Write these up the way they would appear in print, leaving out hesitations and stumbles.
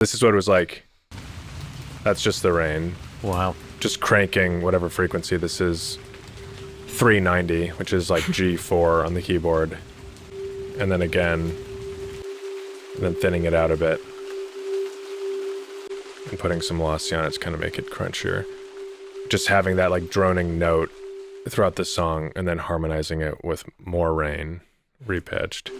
This is what it was like. That's just the rain. Wow. Just cranking whatever frequency this is. 390, which is like G4 on the keyboard. And then again. And then thinning it out a bit. And putting some lossy on it to kind of make it crunchier. Just having that like droning note throughout the song and then harmonizing it with more rain, repitched.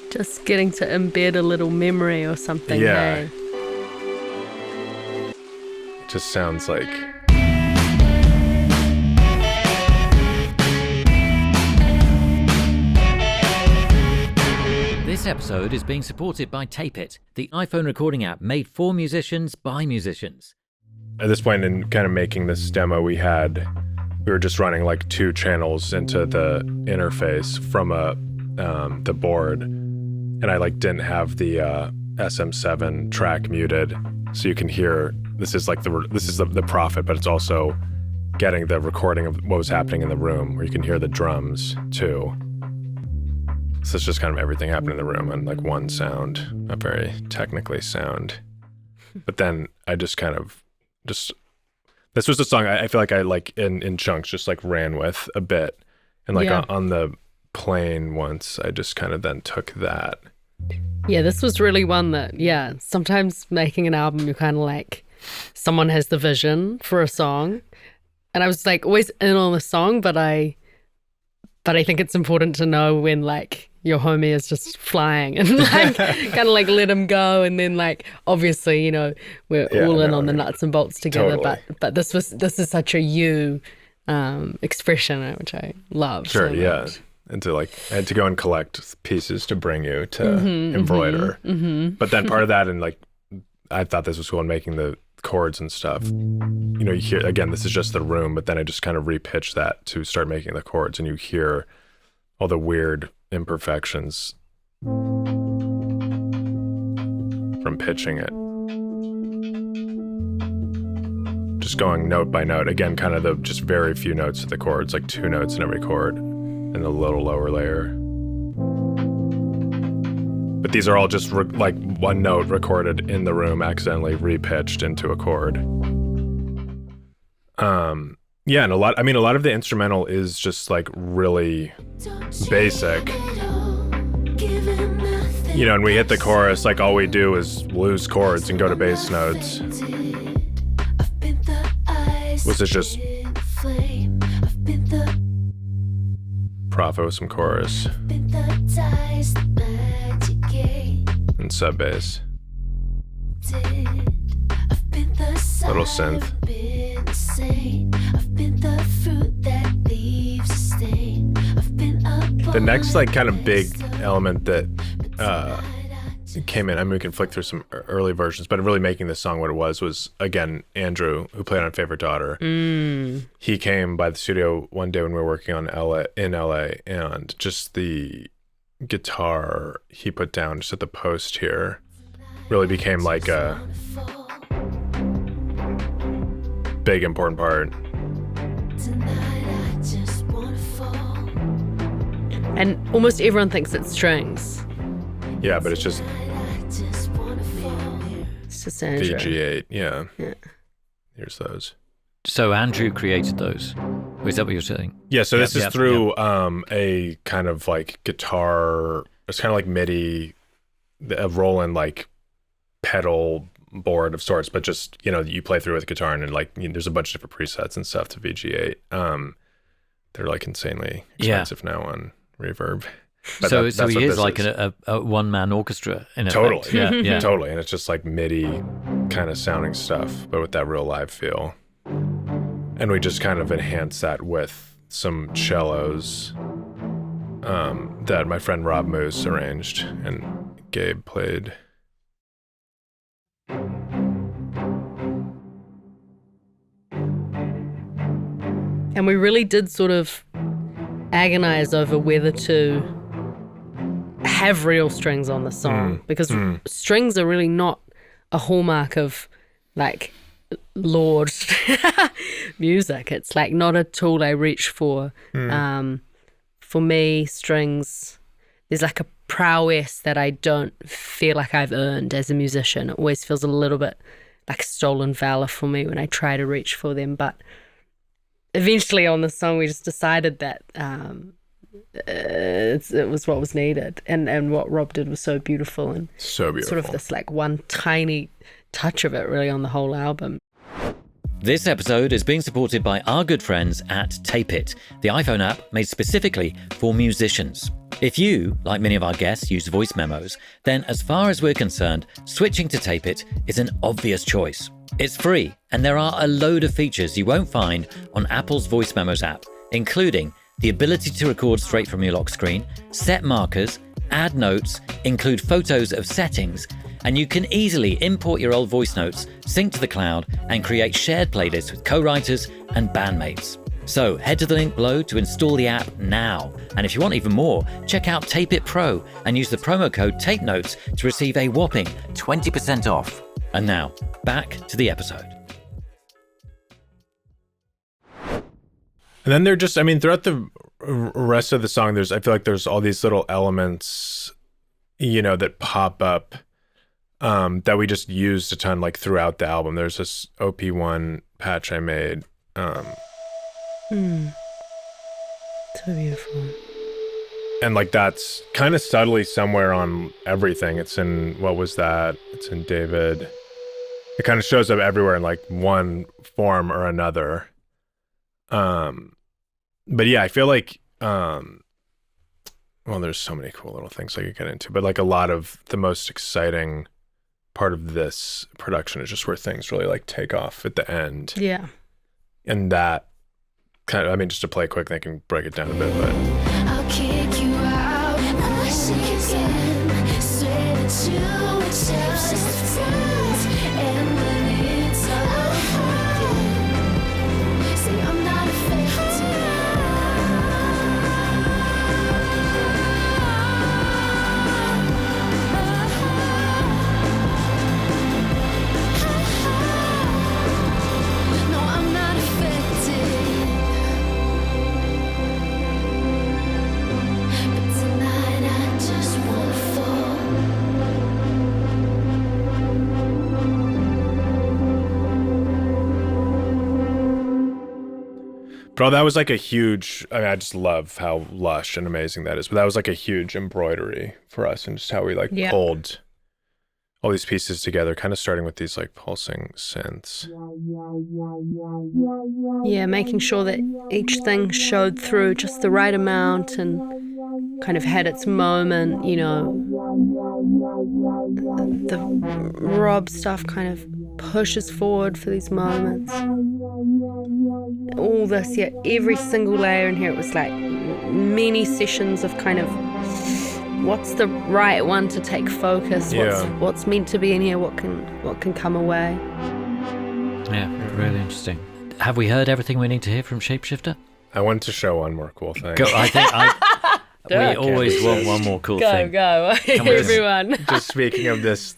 Just getting to embed a little memory or something. Yeah. Hey? It just sounds like... This episode is being supported by Tape It, the iPhone recording app made for musicians by musicians. At this point in kind of making this demo, we were just running like 2 channels into the interface from the board, and I like didn't have the SM7 track muted, so you can hear this is the Prophet, but it's also getting the recording of what was happening in the room, where you can hear the drums too. So it's just kind of everything happening in the room on like one sound, not very technically sound. But then I just kind of this was the song I feel like I like in chunks just like ran with a bit, and like on the plane once I just kind of then took that. Yeah, this was really one that, sometimes making an album, you're kind of like, someone has the vision for a song, and I was like always in on the song, but I think it's important to know when like your homie is just flying and like kind of like let him go, and then like obviously, you know, we're all in on the nuts and bolts together. Totally. But this is such a you expression, which I love. Sure, so yeah. much. And I had to go and collect pieces to bring you to embroider. But then part of that, and like I thought this was cool in making the chords and stuff. You know, you hear again, this is just the room, but then I just kind of repitched that to start making the chords, and you hear all the weird imperfections from pitching it. Just going note by note. Again, kind of the just very few notes of the chords, like 2 notes in every chord, and a little lower layer. But these are all just like one note recorded in the room, accidentally repitched into a chord. Yeah, and a lot of the instrumental is just like really basic. You know, and we hit the chorus, like all we do is lose chords and go to bass notes. Was it just Prophet with some chorus and sub bass, little synth. The next like kind of big element that came in, I mean, we can flick through some early versions, but really making this song what it was again Andrew, who played on Favorite Daughter. He came by the studio one day when we were working on in LA, and just the guitar he put down just at the post here really became like a big important part. And almost everyone thinks it's strings. Yeah, but it's just Andrew. VG8. Yeah. Here's those. So Andrew created those. Is that what you're saying? Yeah, so this is through a kind of like guitar, it's kind of like MIDI, a Roland like pedal board of sorts, but just, you know, you play through with guitar, and like, you know, there's a bunch of different presets and stuff to VG8. They're like insanely expensive now on Reverb. But so he is like a one-man orchestra in effect. Totally. Yeah. Totally. And it's just like MIDI kind of sounding stuff, but with that real live feel. And we just kind of enhance that with some cellos that my friend Rob Moose arranged and Gabe played. And we really did sort of agonize over whether to have real strings on the song, because strings are really not a hallmark of like Lorde music. It's like not a tool I reach for. For me, strings, there's like a prowess that I don't feel like I've earned as a musician. It always feels a little bit like stolen valor for me when I try to reach for them. But eventually on this song, we just decided that it was what was needed. And what Rob did was so beautiful. And So beautiful. sort of this like one tiny touch of it really on the whole album. This episode is being supported by our good friends at Tape It, the iPhone app made specifically for musicians. If you, like many of our guests, use voice memos, then as far as we're concerned, switching to Tape It is an obvious choice. It's free, and there are a load of features you won't find on Apple's Voice Memos app, including the ability to record straight from your lock screen, set markers, add notes, include photos of settings, and you can easily import your old voice notes, sync to the cloud, and create shared playlists with co-writers and bandmates. So head to the link below to install the app now. And if you want even more, check out Tape It Pro and use the promo code TAPENOTES to receive a whopping 20% off. And now, back to the episode. And then they're just, I mean, throughout the rest of the song, I feel like there's all these little elements, you know, that pop up that we just used a ton, like throughout the album. There's this OP1 patch I made. So beautiful. And like that's kind of subtly somewhere on everything. It's in, what was that? It's in David. It kind of shows up everywhere in like one form or another. But yeah, I feel like, well, there's so many cool little things I could get into, but like a lot of the most exciting part of this production is just where things really like take off at the end. Yeah. And that kind of, I mean, just to play quick, they can break it down a bit, but I'll kick you out unless you can say that you were just and when it's over, say I'm not affected. No, I'm not affected. But tonight I just wanna fall. bro, that was like a huge, I mean, I just love how lush and amazing that is, but that was like a huge embroidery for us and just how we like Yeah. pulled all these pieces together, kind of starting with these like pulsing synths. Yeah, making sure that each thing showed through just the right amount and kind of had its moment, you know. The Rob stuff kind of pushes forward for these moments. All this, yeah, every single layer in here, it was like many sessions of kind of what's the right one to take focus, what's meant to be in here, what can come away. Yeah, really interesting. Have we heard everything we need to hear from Shapeshifter? I wanted to show one more cool thing. Go, we always want one more cool thing. Go, everyone. Just speaking of this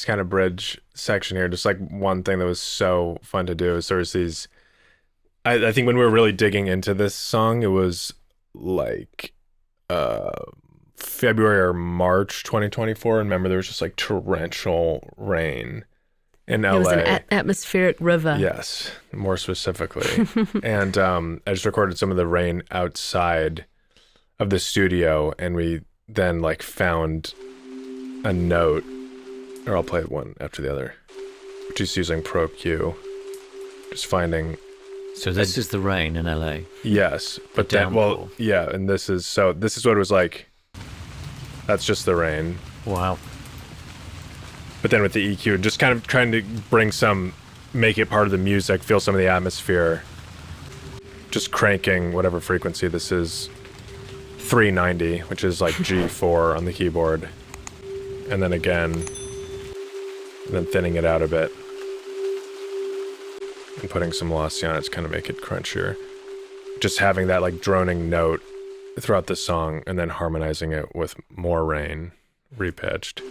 kind of bridge section here, just like one thing that was so fun to do is there was these, I think when we were really digging into this song, it was like February or March 2024. And remember, there was just like torrential rain in LA. It was an atmospheric river. Yes, more specifically. And I just recorded some of the rain outside of the studio, and we then like found a note, or I'll play one after the other, just using Pro Q, just finding. So this is the rain in LA. Yes, but then, well, yeah, and this is what it was like. That's just the rain. Wow. But then with the EQ, just kind of trying to make it part of the music, feel some of the atmosphere, just cranking whatever frequency this is, 390, which is like G4 on the keyboard, and then again, and then thinning it out a bit, and putting some velocity on it to kind of make it crunchier. Just having that like droning note throughout the song, and then harmonizing it with more rain, repitched.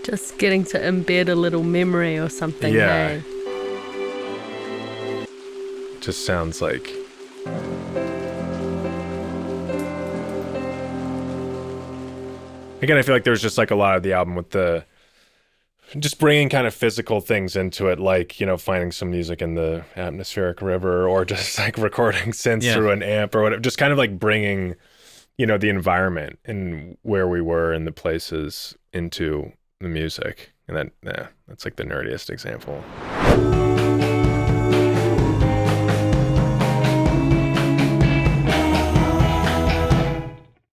Just getting to embed a little memory or something. Yeah. Hey? Just sounds like Again, I feel like there's just like a lot of the album with the just bringing kind of physical things into it, like, you know, finding some music in the atmospheric river, or just like recording synths through an amp or whatever, just kind of like bringing, you know, the environment and where we were and the places into the music. And that's like the nerdiest example.